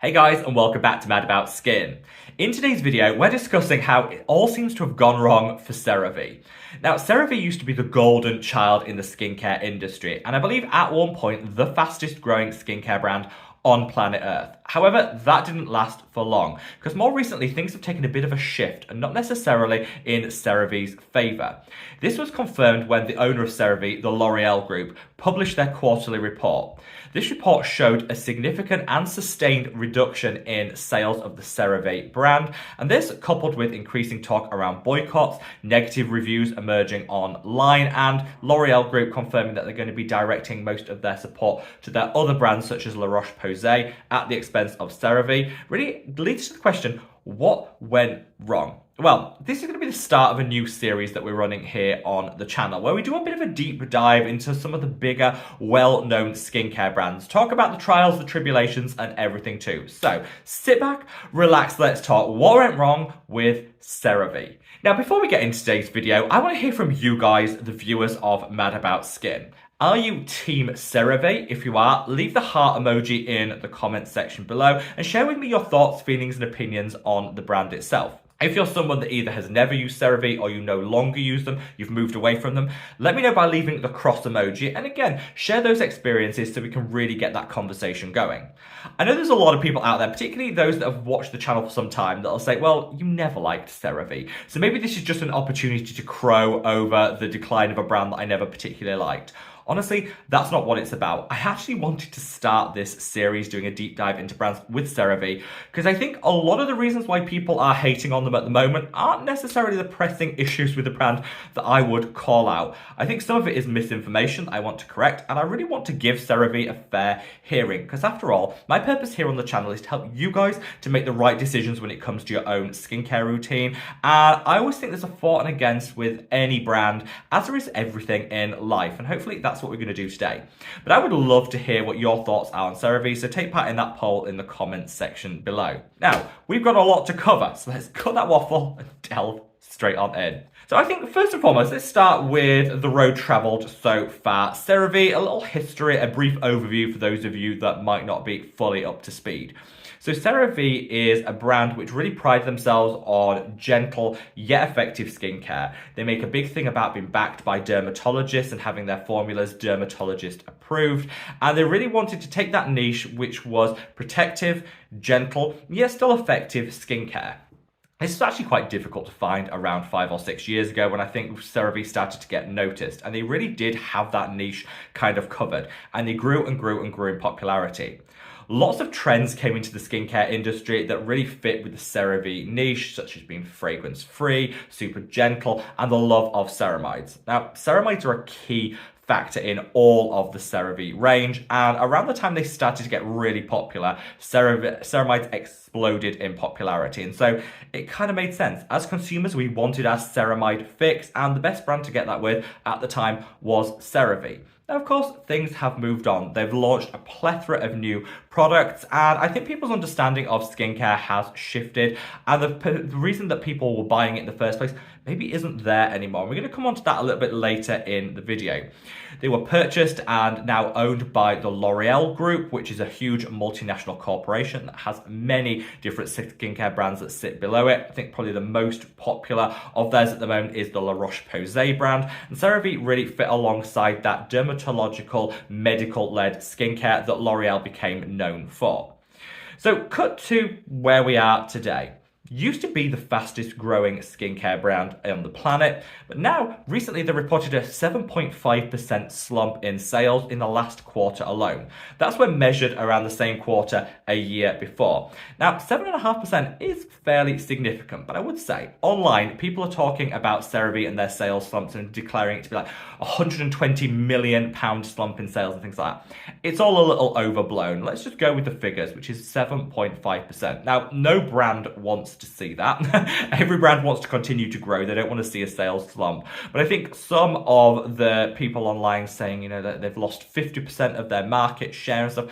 Hey guys, and welcome back to Mad About Skin. In today's video, we're discussing how it all seems to have gone wrong for CeraVe. Now, CeraVe used to be the golden child in the skincare industry, and I believe at one point the fastest growing skincare brand on planet Earth. However, that didn't last for long, because more recently things have taken a bit of a shift, and not necessarily in CeraVe's favour. This was confirmed when the owner of CeraVe, the L'Oreal Group, published their quarterly report. This report showed a significant and sustained reduction in sales of the CeraVe brand, and this, coupled with increasing talk around boycotts, negative reviews emerging online, and L'Oreal Group confirming that they're going to be directing most of their support to their other brands such as roche-posay at the expense of CeraVe, really leads to the question, what went wrong? Well, this is going to be the start of a new series that we're running here on the channel, where we do a bit of a deep dive into some of the bigger, well-known skincare brands, talk about the trials, the tribulations, and everything too. So sit back, relax, let's talk what went wrong with CeraVe. Now, before we get into today's video, I want to hear from you guys, the viewers of Mad About Skin. Are you Team CeraVe? If you are, leave the heart emoji in the comments section below and share with me your thoughts, feelings, and opinions on the brand itself. If you're someone that either has never used CeraVe or you no longer use them, you've moved away from them, let me know by leaving the cross emoji. And again, share those experiences so we can really get that conversation going. I know there's a lot of people out there, particularly those that have watched the channel for some time, that'll say, well, you never liked CeraVe. So maybe this is just an opportunity to crow over the decline of a brand that I never particularly liked. Honestly, that's not what it's about. I actually wanted to start this series doing a deep dive into brands with CeraVe because I think a lot of the reasons why people are hating on them at the moment aren't necessarily the pressing issues with the brand that I would call out. I think some of it is misinformation I want to correct, and I really want to give CeraVe a fair hearing because after all, my purpose here on the channel is to help you guys to make the right decisions when it comes to your own skincare routine. And I always think there's a for and against with any brand, as there is everything in life, and hopefully that's what we're going to do today. But I would love to hear what your thoughts are on CeraVe, so take part in that poll in the comments section below. Now, we've got a lot to cover, so let's cut that waffle and delve straight on in. So I think first and foremost, let's start with the road travelled so far. CeraVe, a little history, a brief overview for those of you that might not be fully up to speed. So CeraVe is a brand which really prides themselves on gentle yet effective skincare. They make a big thing about being backed by dermatologists and having their formulas dermatologist approved. And they really wanted to take that niche, which was protective, gentle, yet still effective skincare. This is actually quite difficult to find around 5 or 6 years ago when I think CeraVe started to get noticed, and they really did have that niche kind of covered, and they grew and grew and grew in popularity. Lots of trends came into the skincare industry that really fit with the CeraVe niche, such as being fragrance-free, super gentle, and the love of ceramides. Now, ceramides are a key factor in all of the CeraVe range, and around the time they started to get really popular, ceramides exploded in popularity, and so it kind of made sense. As consumers, we wanted our ceramide fix, and the best brand to get that with at the time was CeraVe. Now, of course, things have moved on. They've launched a plethora of new products, and I think people's understanding of skincare has shifted, and the reason that people were buying it in the first place maybe isn't there anymore. We're going to come on to that a little bit later in the video. They were purchased and now owned by the L'Oreal Group, which is a huge multinational corporation that has many different skincare brands that sit below it. I think probably the most popular of theirs at the moment is the La Roche-Posay brand, and CeraVe really fit alongside that dermatological, medical-led skincare that L'Oreal became known for. So cut to where we are today. Used to be the fastest growing skincare brand on the planet, but now recently they reported a 7.5% slump in sales in the last quarter alone. That's when measured around the same quarter a year before. Now, 7.5% is fairly significant, but I would say online people are talking about CeraVe and their sales slumps and declaring it to be like £120 million slump in sales and things like that. It's all a little overblown. Let's just go with the figures, which is 7.5%. Now, no brand wants to see that. Every brand wants to continue to grow. They don't want to see a sales slump. But I think some of the people online saying, that they've lost 50% of their market share and stuff,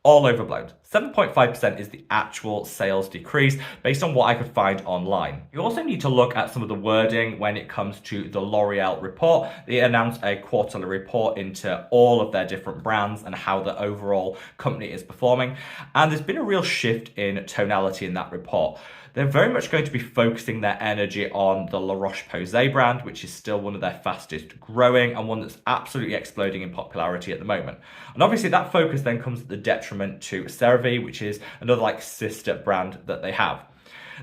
all overblown. 7.5% is the actual sales decrease based on what I could find online. You also need to look at some of the wording when it comes to the L'Oreal report. They announced a quarterly report into all of their different brands and how the overall company is performing. And there's been a real shift in tonality in that report. They're very much going to be focusing their energy on the La Roche-Posay brand, which is still one of their fastest growing and one that's absolutely exploding in popularity at the moment. And obviously that focus then comes at the detriment to CeraVe, which is another like sister brand that they have.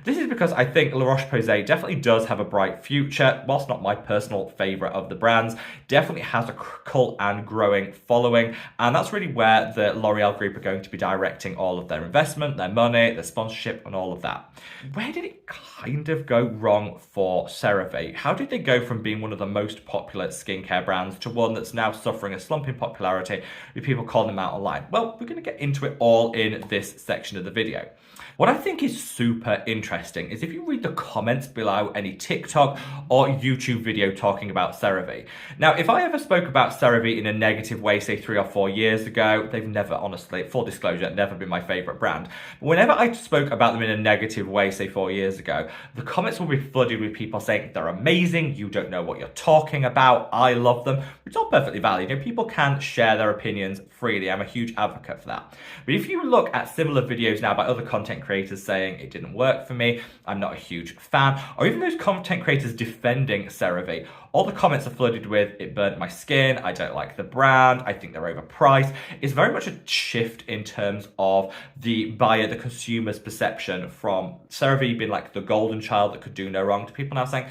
This is because I think La Roche-Posay definitely does have a bright future. Whilst not my personal favourite of the brands, definitely has a cult and growing following. And that's really where the L'Oreal group are going to be directing all of their investment, their money, their sponsorship, and all of that. Where did it kind of go wrong for CeraVe? How did they go from being one of the most popular skincare brands to one that's now suffering a slump in popularity with people calling them out online? Well, we're going to get into it all in this section of the video. What I think is super interesting is if you read the comments below any TikTok or YouTube video talking about CeraVe. Now, if I ever spoke about CeraVe in a negative way, say 3 or 4 years ago, they've never, honestly, full disclosure, never been my favorite brand. But whenever I spoke about them in a negative way, say 4 years ago, the comments will be flooded with people saying they're amazing, you don't know what you're talking about, I love them, which is all perfectly valid. You know, people can share their opinions freely. I'm a huge advocate for that. But if you look at similar videos now by other content creators saying it didn't work for me, I'm not a huge fan, or even those content creators defending CeraVe, all the comments are flooded with, it burnt my skin, I don't like the brand, I think they're overpriced. It's very much a shift in terms of the buyer, the consumer's perception from CeraVe being like the golden child that could do no wrong to people now saying,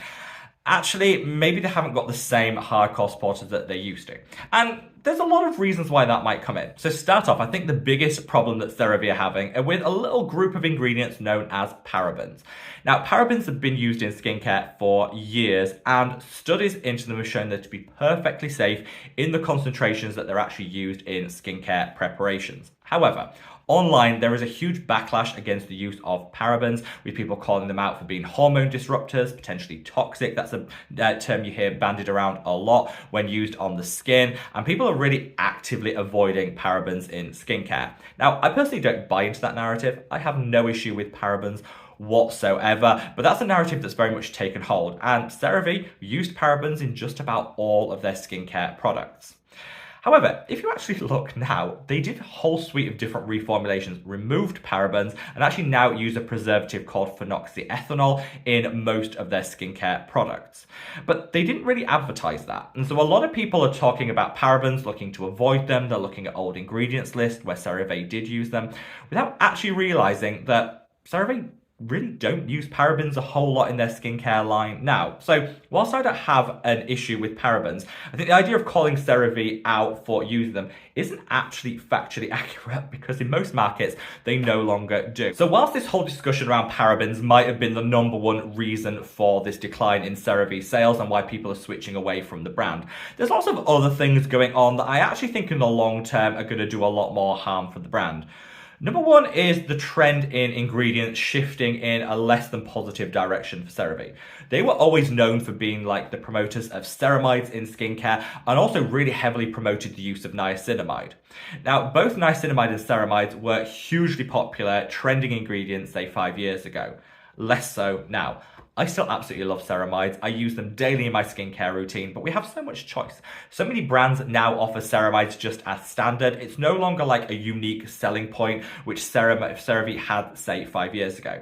actually, maybe they haven't got the same hardcore supporters that they used to. And there's a lot of reasons why that might come in. So to start off, I think the biggest problem that CeraVe are having are with a little group of ingredients known as parabens. Now, parabens have been used in skincare for years, and studies into them have shown them to be perfectly safe in the concentrations that they're actually used in skincare preparations. However, online, there is a huge backlash against the use of parabens, with people calling them out for being hormone disruptors, potentially toxic. That's a term you hear bandied around a lot when used on the skin, and people are really actively avoiding parabens in skincare. Now, I personally don't buy into that narrative. I have no issue with parabens whatsoever, but that's a narrative that's very much taken hold, and CeraVe used parabens in just about all of their skincare products. However, if you actually look now, they did a whole suite of different reformulations, removed parabens, and actually now use a preservative called phenoxyethanol in most of their skincare products. But they didn't really advertise that. And so a lot of people are talking about parabens, looking to avoid them. They're looking at old ingredients lists where CeraVe did use them, without actually realizing that CeraVe really don't use parabens a whole lot in their skincare line now. So whilst I don't have an issue with parabens, I think the idea of calling CeraVe out for using them isn't actually factually accurate, because in most markets they no longer do. So whilst this whole discussion around parabens might have been the #1 reason for this decline in CeraVe sales and why people are switching away from the brand, there's lots of other things going on that I actually think in the long term are going to do a lot more harm for the brand. #1 is the trend in ingredients shifting in a less than positive direction for CeraVe. They were always known for being like the promoters of ceramides in skincare, and also really heavily promoted the use of niacinamide. Now, both niacinamide and ceramides were hugely popular, trending ingredients, say 5 years ago. Less so now. I still absolutely love ceramides. I use them daily in my skincare routine, but we have so much choice. So many brands now offer ceramides just as standard. It's no longer like a unique selling point, which CeraVe had, say, 5 years ago.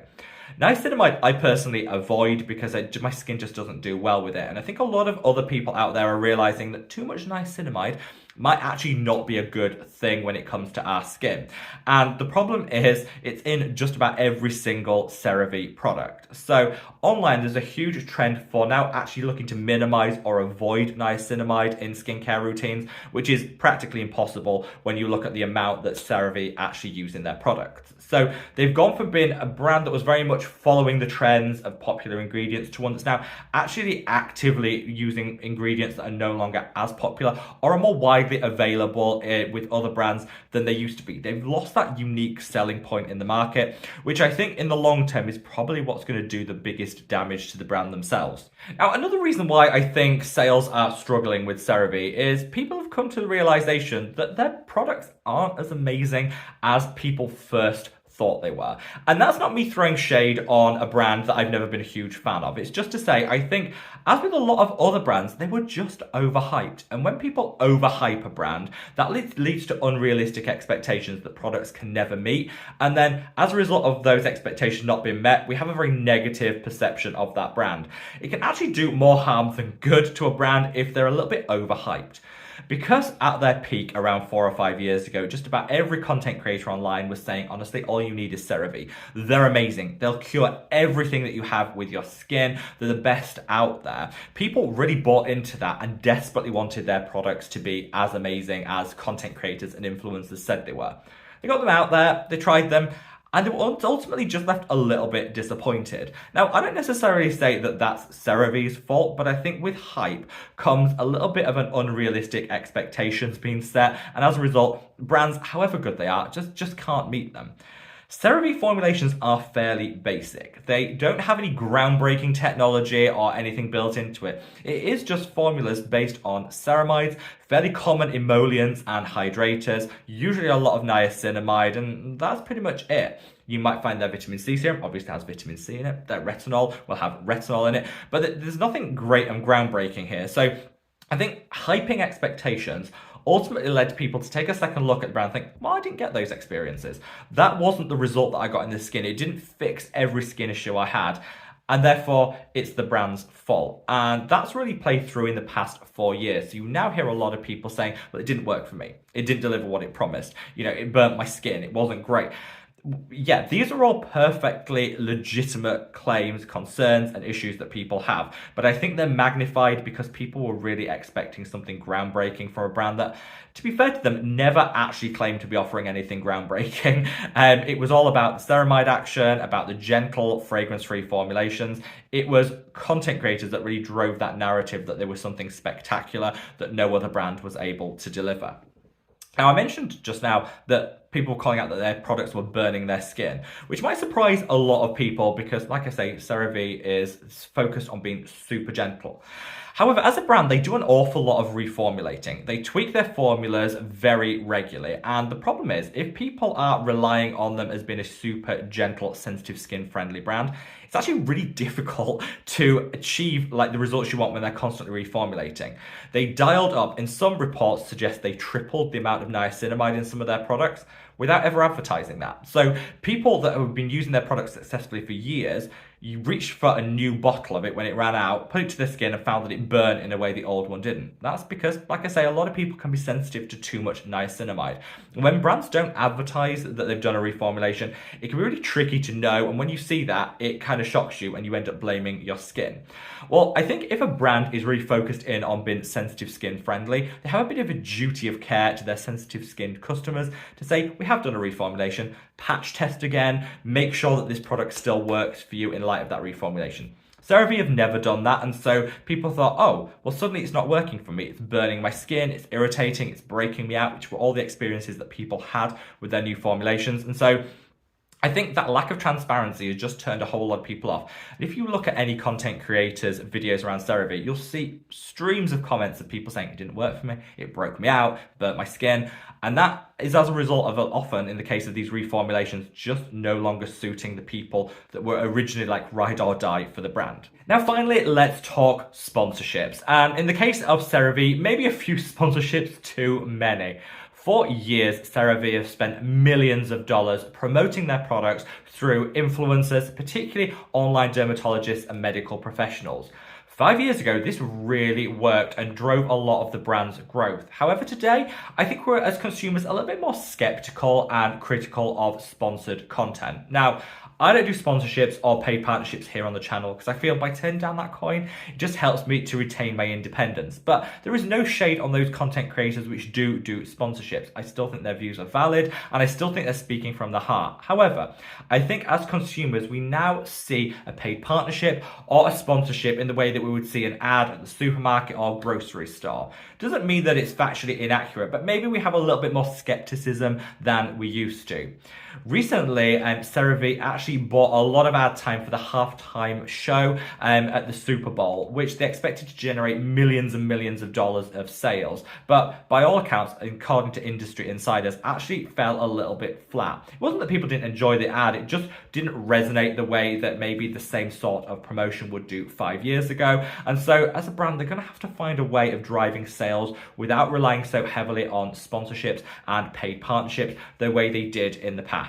Niacinamide, I personally avoid because my skin just doesn't do well with it. And I think a lot of other people out there are realizing that too much niacinamide might actually not be a good thing when it comes to our skin. And the problem is it's in just about every single CeraVe product. So online, there's a huge trend for now actually looking to minimize or avoid niacinamide in skincare routines, which is practically impossible when you look at the amount that CeraVe actually use in their products. So they've gone from being a brand that was very much following the trends of popular ingredients to one that's now actually actively using ingredients that are no longer as popular or are more widely widely available with other brands than they used to be. They've lost that unique selling point in the market, which I think in the long term is probably what's going to do the biggest damage to the brand themselves. Now, another reason why I think sales are struggling with CeraVe is people have come to the realization that their products aren't as amazing as people first thought they were. And that's not me throwing shade on a brand that I've never been a huge fan of. It's just to say, I think, as with a lot of other brands, they were just overhyped. And when people overhype a brand, that leads to unrealistic expectations that products can never meet. And then as a result of those expectations not being met, we have a very negative perception of that brand. It can actually do more harm than good to a brand if they're a little bit overhyped. Because at their peak around 4 or 5 years ago, just about every content creator online was saying, honestly, all you need is CeraVe. They're amazing. They'll cure everything that you have with your skin. They're the best out there. People really bought into that and desperately wanted their products to be as amazing as content creators and influencers said they were. They got them out there, they tried them, and they were ultimately just left a little bit disappointed. Now, I don't necessarily say that that's CeraVe's fault, but I think with hype comes a little bit of an unrealistic expectations being set, and as a result, brands, however good they are, just can't meet them. CeraVe formulations are fairly basic. They don't have any groundbreaking technology or anything built into it. It is just formulas based on ceramides, fairly common emollients and hydrators, usually a lot of niacinamide, and that's pretty much it. You might find their vitamin C serum, obviously has vitamin C in it. Their retinol will have retinol in it, but there's nothing great and groundbreaking here. So I think hyping expectations ultimately led people to take a second look at the brand and think, well, I didn't get those experiences. That wasn't the result that I got in the skin. It didn't fix every skin issue I had. And therefore, it's the brand's fault. And that's really played through in the past 4 years. So you now hear a lot of people saying, well, it didn't work for me. It didn't deliver what it promised. You know, it burnt my skin. It wasn't great. Yeah, these are all perfectly legitimate claims, concerns, and issues that people have. But I think they're magnified because people were really expecting something groundbreaking from a brand that, to be fair to them, never actually claimed to be offering anything groundbreaking. It was all about the ceramide action, about the gentle, fragrance-free formulations. It was content creators that really drove that narrative that there was something spectacular that no other brand was able to deliver. Now, I mentioned just now that people were calling out that their products were burning their skin, which might surprise a lot of people because, like I say, CeraVe is focused on being super gentle. However, as a brand, they do an awful lot of reformulating. They tweak their formulas very regularly. And the problem is, if people are relying on them as being a super gentle, sensitive skin friendly brand, it's actually really difficult to achieve like the results you want when they're constantly reformulating. They dialed up, in some reports suggest they tripled the amount of niacinamide in some of their products without ever advertising that. So people that have been using their products successfully for years, you reached for a new bottle of it when it ran out, put it to the skin and found that it burned in a way the old one didn't. That's because, like I say, a lot of people can be sensitive to too much niacinamide. And when brands don't advertise that they've done a reformulation, it can be really tricky to know. And when you see that, it kind of shocks you and you end up blaming your skin. Well, I think if a brand is really focused in on being sensitive skin friendly, they have a bit of a duty of care to their sensitive skinned customers to say, we have done a reformulation, patch test again, make sure that this product still works for you in light of that reformulation. CeraVe have never done that, and so people thought, oh, well, suddenly it's not working for me. It's burning my skin, it's irritating, it's breaking me out, which were all the experiences that people had with their new formulations. And so I think that lack of transparency has just turned a whole lot of people off. And if you look at any content creators' videos around CeraVe, you'll see streams of comments of people saying it didn't work for me, it broke me out, burnt my skin. And that is as a result of often, in the case of these reformulations, just no longer suiting the people that were originally like ride or die for the brand. Now, finally, let's talk sponsorships. And in the case of CeraVe, maybe a few sponsorships too many. For years, CeraVe have spent millions of dollars promoting their products through influencers, particularly online dermatologists and medical professionals. 5 years ago, this really worked and drove a lot of the brand's growth. However, today, I think we're, as consumers, a little bit more skeptical and critical of sponsored content. Now, I don't do sponsorships or paid partnerships here on the channel because I feel by turning down that coin, it just helps me to retain my independence. But there is no shade on those content creators which do sponsorships. I still think their views are valid and I still think they're speaking from the heart. However, I think as consumers, we now see a paid partnership or a sponsorship in the way that we would see an ad at the supermarket or grocery store. Doesn't mean that it's factually inaccurate, but maybe we have a little bit more skepticism than we used to. Recently, CeraVe actually bought a lot of ad time for the halftime show at the Super Bowl, which they expected to generate millions and millions of dollars of sales. But by all accounts, according to industry insiders, actually fell a little bit flat. It wasn't that people didn't enjoy the ad, it just didn't resonate the way that maybe the same sort of promotion would do 5 years ago. And so as a brand, they're going to have to find a way of driving sales without relying so heavily on sponsorships and paid partnerships the way they did in the past.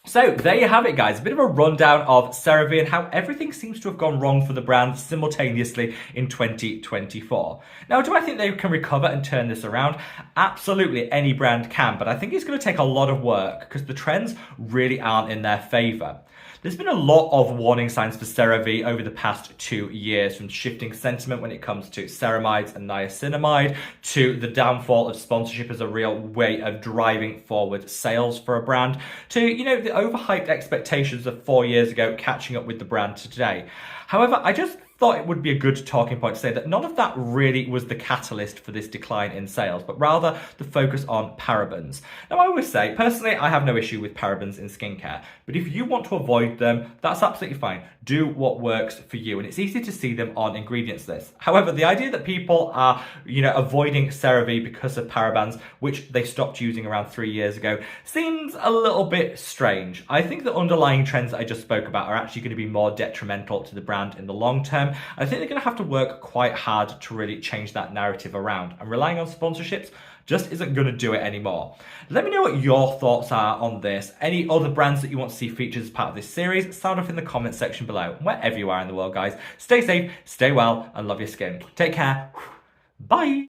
So there you have it, guys. A bit of a rundown of CeraVe and how everything seems to have gone wrong for the brand simultaneously in 2024. Now, do I think they can recover and turn this around? Absolutely, any brand can, but I think it's going to take a lot of work because the trends really aren't in their favor. There's been a lot of warning signs for CeraVe over the past 2 years, from shifting sentiment when it comes to ceramides and niacinamide to the downfall of sponsorship as a real way of driving forward sales for a brand to, the overhyped expectations of 4 years ago catching up with the brand today. However, I just thought it would be a good talking point to say that none of that really was the catalyst for this decline in sales, but rather the focus on parabens. Now, I always say, personally, I have no issue with parabens in skincare, but if you want to avoid them, that's absolutely fine. Do what works for you, and it's easy to see them on ingredients lists. However, the idea that people are, avoiding CeraVe because of parabens, which they stopped using around 3 years ago, seems a little bit strange. I think the underlying trends that I just spoke about are actually going to be more detrimental to the brand in the long term. I think they're going to have to work quite hard to really change that narrative around, and relying on sponsorships just isn't going to do it anymore. Let me know what your thoughts are on this. Any other brands that you want to see featured as part of this series, sound off in the comments section below. Wherever you are in the world, guys, stay safe, stay well, and love your skin. Take care. Bye.